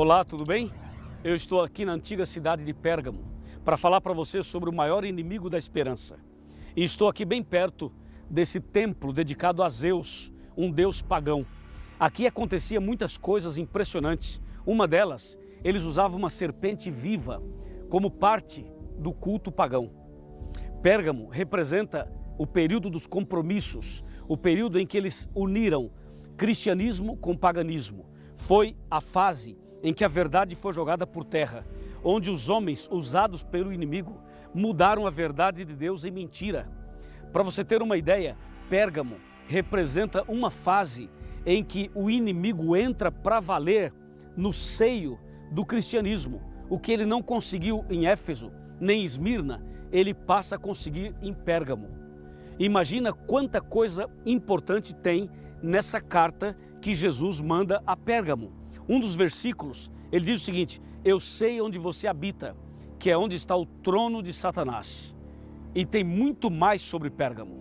Olá, tudo bem? Eu estou aqui na antiga cidade de Pérgamo para falar para você sobre o maior inimigo da esperança. E estou aqui bem perto desse templo dedicado a Zeus, um deus pagão. Aqui acontecia muitas coisas impressionantes. Uma delas, eles usavam uma serpente viva como parte do culto pagão. Pérgamo representa o período dos compromissos, o período em que eles uniram cristianismo com paganismo. Foi a fase em que a verdade foi jogada por terra, onde os homens usados pelo inimigo mudaram a verdade de Deus em mentira. Para você ter uma ideia, Pérgamo representa uma fase em que o inimigo entra para valer no seio do cristianismo. O que ele não conseguiu em Éfeso, nem em Esmirna, ele passa a conseguir em Pérgamo. Imagina quanta coisa importante tem nessa carta que Jesus manda a Pérgamo. Um dos versículos, ele diz o seguinte: eu sei onde você habita, que é onde está o trono de Satanás. E tem muito mais sobre Pérgamo.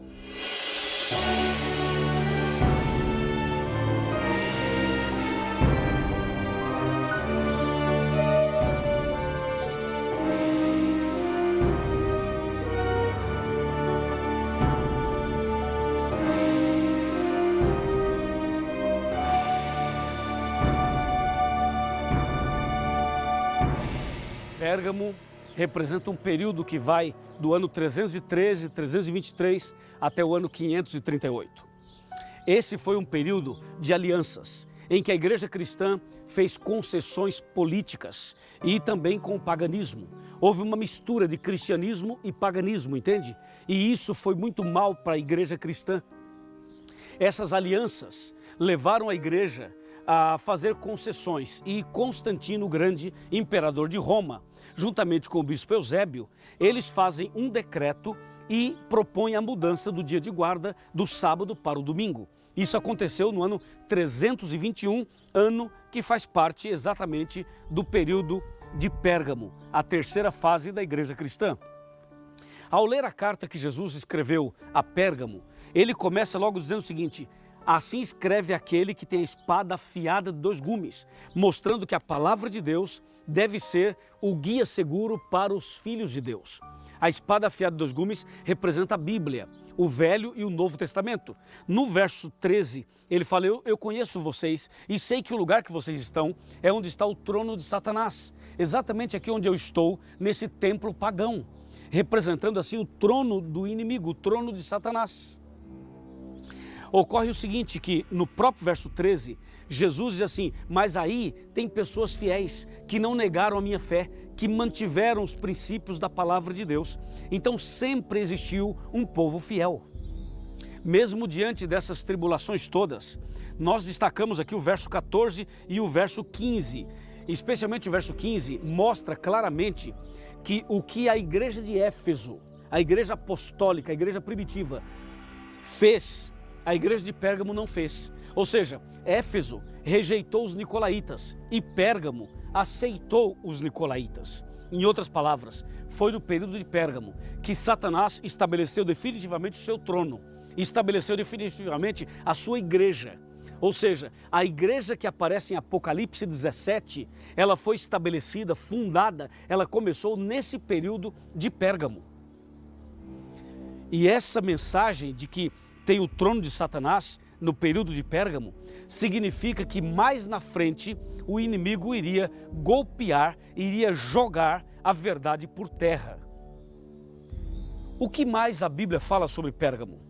Pérgamo representa um período que vai do ano 313, 323 até o ano 538. Esse foi um período de alianças, em que a igreja cristã fez concessões políticas e também com o paganismo. Houve uma mistura de cristianismo e paganismo, entende? E isso foi muito mal para a igreja cristã. Essas alianças levaram a igreja a fazer concessões e Constantino o Grande, imperador de Roma, juntamente com o bispo Eusébio, eles fazem um decreto e propõem a mudança do dia de guarda do sábado para o domingo. Isso aconteceu no ano 321, ano que faz parte exatamente do período de Pérgamo, a terceira fase da igreja cristã. Ao ler a carta que Jesus escreveu a Pérgamo, ele começa logo dizendo o seguinte: assim escreve aquele que tem a espada afiada de 2 gumes, mostrando que a palavra de Deus deve ser o guia seguro para os filhos de Deus. A espada afiada de 2 gumes representa a Bíblia, o Velho e o Novo Testamento. No verso 13, ele fala: eu conheço vocês e sei que o lugar que vocês estão é onde está o trono de Satanás. Exatamente aqui onde eu estou, nesse templo pagão, representando assim o trono do inimigo, o trono de Satanás. Ocorre o seguinte, que no próprio verso 13, Jesus diz assim: mas aí tem pessoas fiéis que não negaram a minha fé, que mantiveram os princípios da palavra de Deus. Então sempre existiu um povo fiel. Mesmo diante dessas tribulações todas, nós destacamos aqui o verso 14 e o verso 15. Especialmente o verso 15 mostra claramente que o que a igreja de Éfeso, a igreja apostólica, a igreja primitiva, fez, a igreja de Pérgamo não fez. Ou seja, Éfeso rejeitou os nicolaítas e Pérgamo aceitou os nicolaítas. Em outras palavras, foi no período de Pérgamo que Satanás estabeleceu definitivamente o seu trono, estabeleceu definitivamente a sua igreja. Ou seja, a igreja que aparece em Apocalipse 17, ela foi estabelecida, fundada, ela começou nesse período de Pérgamo. E essa mensagem de que tem o trono de Satanás no período de Pérgamo, significa que mais na frente o inimigo iria golpear, iria jogar a verdade por terra. O que mais a Bíblia fala sobre Pérgamo?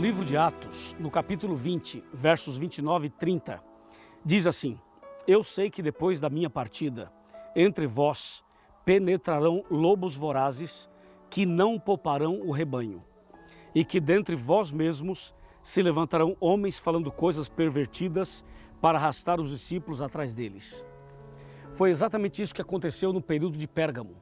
livro de Atos, no capítulo 20, versos 29 e 30, diz assim: Eu sei que depois da minha partida, entre vós penetrarão lobos vorazes que não pouparão o rebanho, e que dentre vós mesmos se levantarão homens falando coisas pervertidas para arrastar os discípulos atrás deles. Foi exatamente isso que aconteceu no período de Pérgamo,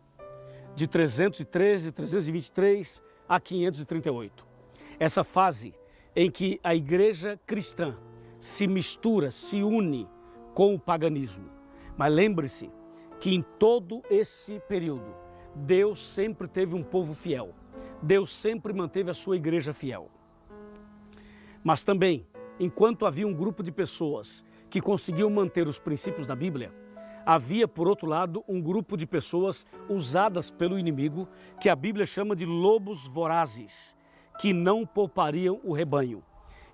de 313, 323 a 538. Essa fase em que a igreja cristã se mistura, se une com o paganismo. Mas lembre-se que em todo esse período, Deus sempre teve um povo fiel. Deus sempre manteve a sua igreja fiel. Mas também, enquanto havia um grupo de pessoas que conseguiam manter os princípios da Bíblia, havia, por outro lado, um grupo de pessoas usadas pelo inimigo, que a Bíblia chama de lobos vorazes, que não poupariam o rebanho.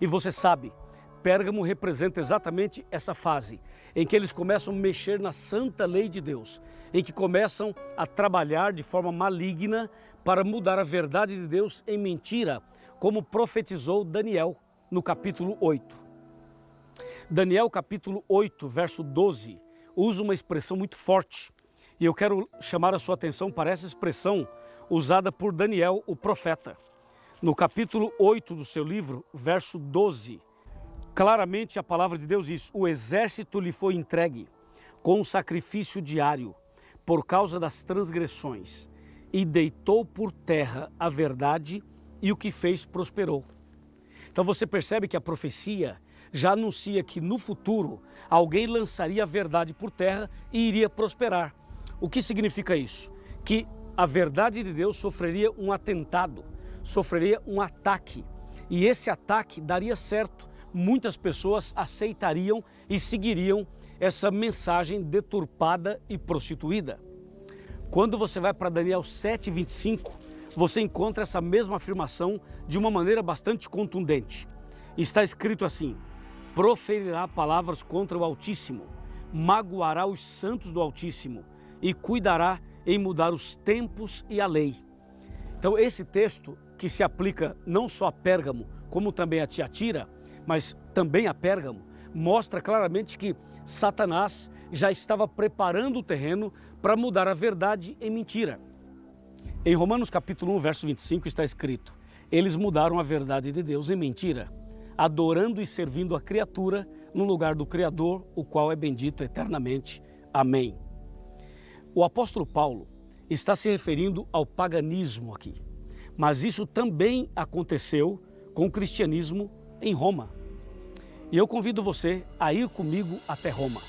E você sabe, Pérgamo representa exatamente essa fase, em que eles começam a mexer na santa lei de Deus, em que começam a trabalhar de forma maligna para mudar a verdade de Deus em mentira, como profetizou Daniel no capítulo 8. Daniel capítulo 8, verso 12, usa uma expressão muito forte, e eu quero chamar a sua atenção para essa expressão usada por Daniel, o profeta. No capítulo 8 do seu livro, verso 12, claramente a palavra de Deus diz: o exército lhe foi entregue com um sacrifício diário por causa das transgressões, e deitou por terra a verdade, e o que fez prosperou. Então você percebe que a profecia já anuncia que no futuro alguém lançaria a verdade por terra e iria prosperar. O que significa isso? Que a verdade de Deus sofreria um atentado, sofreria um ataque, e esse ataque daria certo. Muitas pessoas aceitariam e seguiriam essa mensagem deturpada e prostituída. Quando você vai para Daniel 7:25, você encontra essa mesma afirmação de uma maneira bastante contundente. Está escrito assim: proferirá palavras contra o Altíssimo, magoará os santos do Altíssimo e cuidará em mudar os tempos e a lei. Então esse texto, que se aplica não só a Pérgamo, como também a Tiatira, mas também a Pérgamo, mostra claramente que Satanás já estava preparando o terreno para mudar a verdade em mentira. Em Romanos capítulo 1, verso 25 está escrito: eles mudaram a verdade de Deus em mentira, adorando e servindo a criatura no lugar do Criador, o qual é bendito eternamente. Amém. O apóstolo Paulo está se referindo ao paganismo aqui, mas isso também aconteceu com o cristianismo em Roma. E eu convido você a ir comigo até Roma.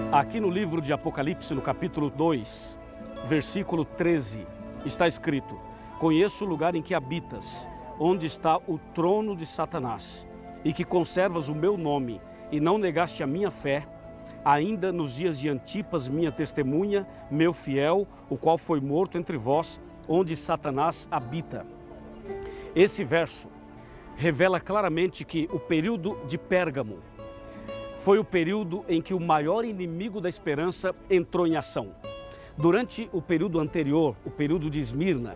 Aqui no livro de Apocalipse, no capítulo 2, versículo 13, está escrito: conheço o lugar em que habitas, onde está o trono de Satanás, e que conservas o meu nome, e não negaste a minha fé, ainda nos dias de Antipas, minha testemunha, meu fiel, o qual foi morto entre vós, onde Satanás habita. Esse verso revela claramente que o período de Pérgamo foi o período em que o maior inimigo da esperança entrou em ação. Durante o período anterior, o período de Esmirna,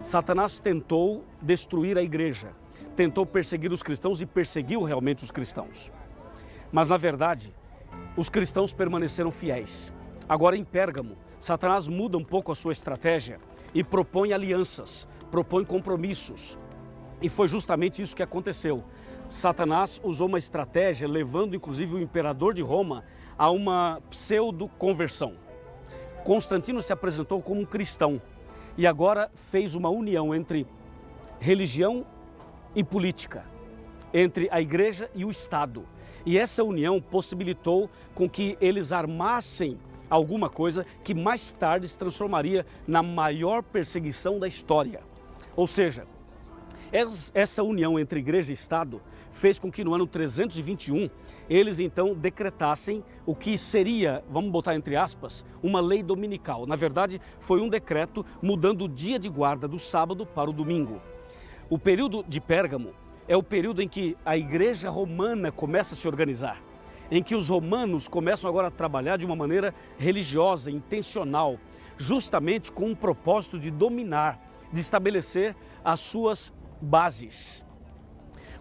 Satanás tentou destruir a igreja, tentou perseguir os cristãos e perseguiu realmente os cristãos. Mas, na verdade, os cristãos permaneceram fiéis. Agora, em Pérgamo, Satanás muda um pouco a sua estratégia e propõe alianças, propõe compromissos. E foi justamente isso que aconteceu. Satanás usou uma estratégia, levando inclusive o imperador de Roma a uma pseudo-conversão. Constantino se apresentou como um cristão e agora fez uma união entre religião e política, entre a igreja e o Estado. E essa união possibilitou com que eles armassem alguma coisa que mais tarde se transformaria na maior perseguição da história. Ou seja, essa união entre igreja e Estado fez com que no ano 321 eles então decretassem o que seria, vamos botar entre aspas, uma lei dominical. Na verdade, foi um decreto mudando o dia de guarda do sábado para o domingo. O período de Pérgamo é o período em que a igreja romana começa a se organizar, em que os romanos começam agora a trabalhar de uma maneira religiosa, intencional, justamente com um propósito de dominar, de estabelecer as suas bases.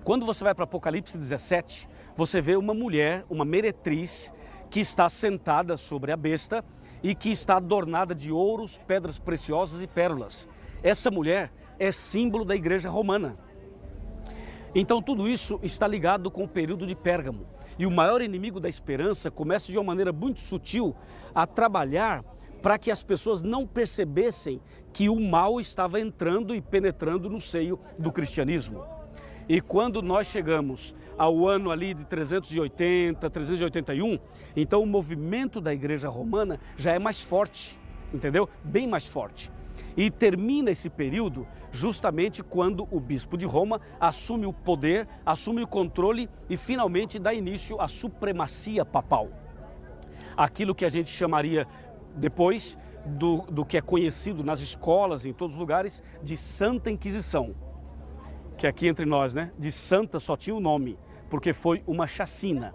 Quando você vai para Apocalipse 17, você vê uma mulher, uma meretriz, que está sentada sobre a besta e que está adornada de ouros, pedras preciosas e pérolas. Essa mulher é símbolo da igreja romana. Então tudo isso está ligado com o período de Pérgamo. E o maior inimigo da esperança começa de uma maneira muito sutil a trabalhar para que as pessoas não percebessem que o mal estava entrando e penetrando no seio do cristianismo. E quando nós chegamos ao ano ali de 380, 381, então o movimento da igreja romana já é mais forte, entendeu? Bem mais forte. E termina esse período justamente quando o bispo de Roma assume o poder, assume o controle e finalmente dá início à supremacia papal. Aquilo que a gente chamaria depois do que é conhecido nas escolas, em todos os lugares, de Santa Inquisição. Que aqui entre nós, né, de santa só tinha o nome, porque foi uma chacina.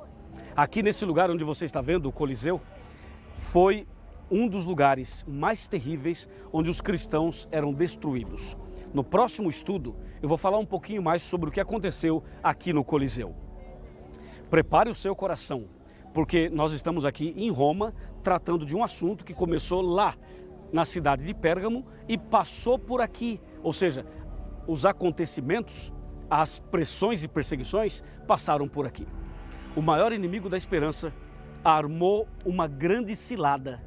Aqui nesse lugar onde você está vendo, o Coliseu, foi um dos lugares mais terríveis onde os cristãos eram destruídos. No próximo estudo, eu vou falar um pouquinho mais sobre o que aconteceu aqui no Coliseu. Prepare o seu coração, porque nós estamos aqui em Roma tratando de um assunto que começou lá na cidade de Pérgamo e passou por aqui, ou seja, os acontecimentos, as pressões e perseguições passaram por aqui. O maior inimigo da esperança armou uma grande cilada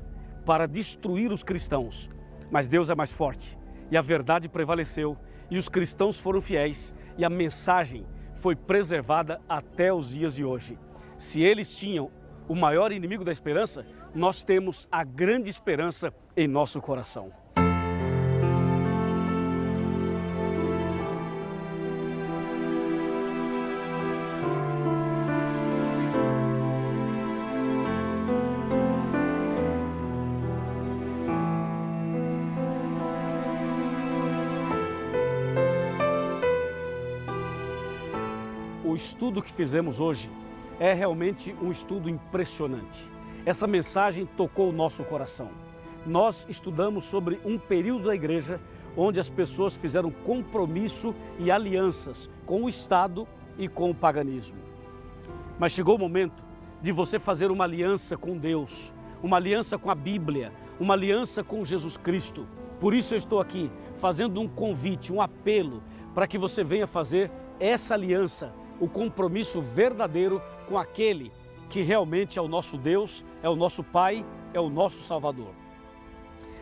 para destruir os cristãos, mas Deus é mais forte e a verdade prevaleceu e os cristãos foram fiéis e a mensagem foi preservada até os dias de hoje. Se eles tinham o maior inimigo da esperança, nós temos a grande esperança em nosso coração. O estudo que fizemos hoje é realmente um estudo impressionante. Essa mensagem tocou o nosso coração. Nós estudamos sobre um período da igreja onde as pessoas fizeram compromisso e alianças com o Estado e com o paganismo. Mas chegou o momento de você fazer uma aliança com Deus, uma aliança com a Bíblia, uma aliança com Jesus Cristo. Por isso eu estou aqui fazendo um convite, um apelo para que você venha fazer essa aliança, o compromisso verdadeiro com aquele que realmente é o nosso Deus, é o nosso Pai, é o nosso Salvador.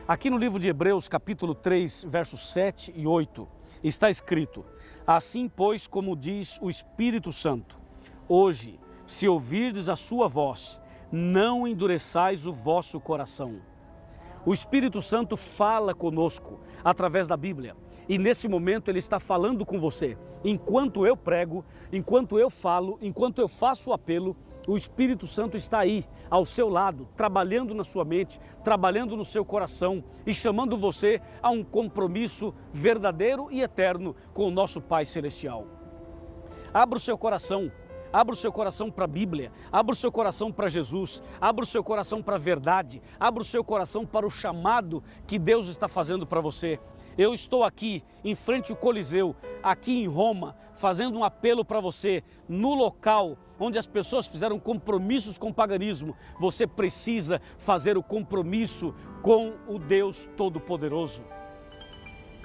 Aqui no livro de Hebreus, capítulo 3, versos 7 e 8, está escrito: assim, pois, como diz o Espírito Santo, hoje, se ouvirdes a sua voz, não endureçais o vosso coração. O Espírito Santo fala conosco através da Bíblia. E nesse momento ele está falando com você. Enquanto eu prego, enquanto eu falo, enquanto eu faço o apelo, o Espírito Santo está aí, ao seu lado, trabalhando na sua mente, trabalhando no seu coração e chamando você a um compromisso verdadeiro e eterno com o nosso Pai Celestial. Abra o seu coração. Abra o seu coração para a Bíblia, abra o seu coração para Jesus, abra o seu coração para a verdade, abra o seu coração para o chamado que Deus está fazendo para você. Eu estou aqui em frente ao Coliseu, aqui em Roma, fazendo um apelo para você, no local onde as pessoas fizeram compromissos com o paganismo. Você precisa fazer o compromisso com o Deus Todo-Poderoso.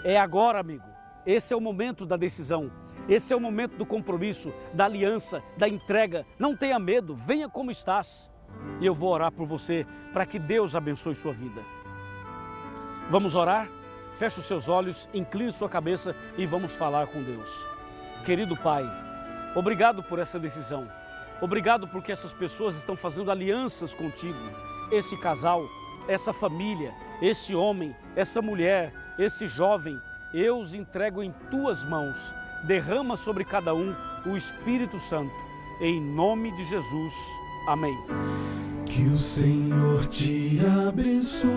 É agora, amigo. Esse é o momento da decisão. Esse é o momento do compromisso, da aliança, da entrega. Não tenha medo, venha como estás. E eu vou orar por você para que Deus abençoe sua vida. Vamos orar? Feche os seus olhos, incline sua cabeça e vamos falar com Deus. Querido Pai, obrigado por essa decisão. Obrigado porque essas pessoas estão fazendo alianças contigo. Esse casal, essa família, esse homem, essa mulher, esse jovem, eu os entrego em tuas mãos. Derrama sobre cada um o Espírito Santo. Em nome de Jesus. Amém. Que o Senhor te abençoe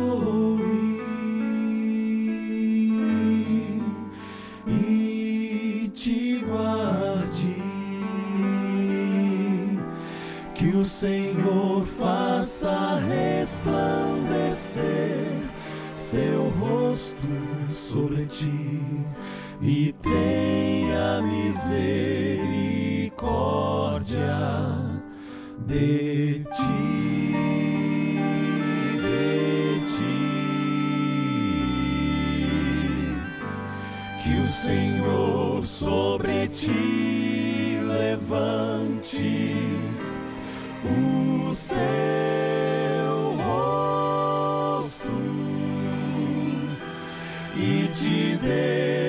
e te guarde. Que o Senhor faça resplandecer seu rosto sobre ti e tenha misericórdia de ti, Que o Senhor sobre ti levante o seu rosto e te dê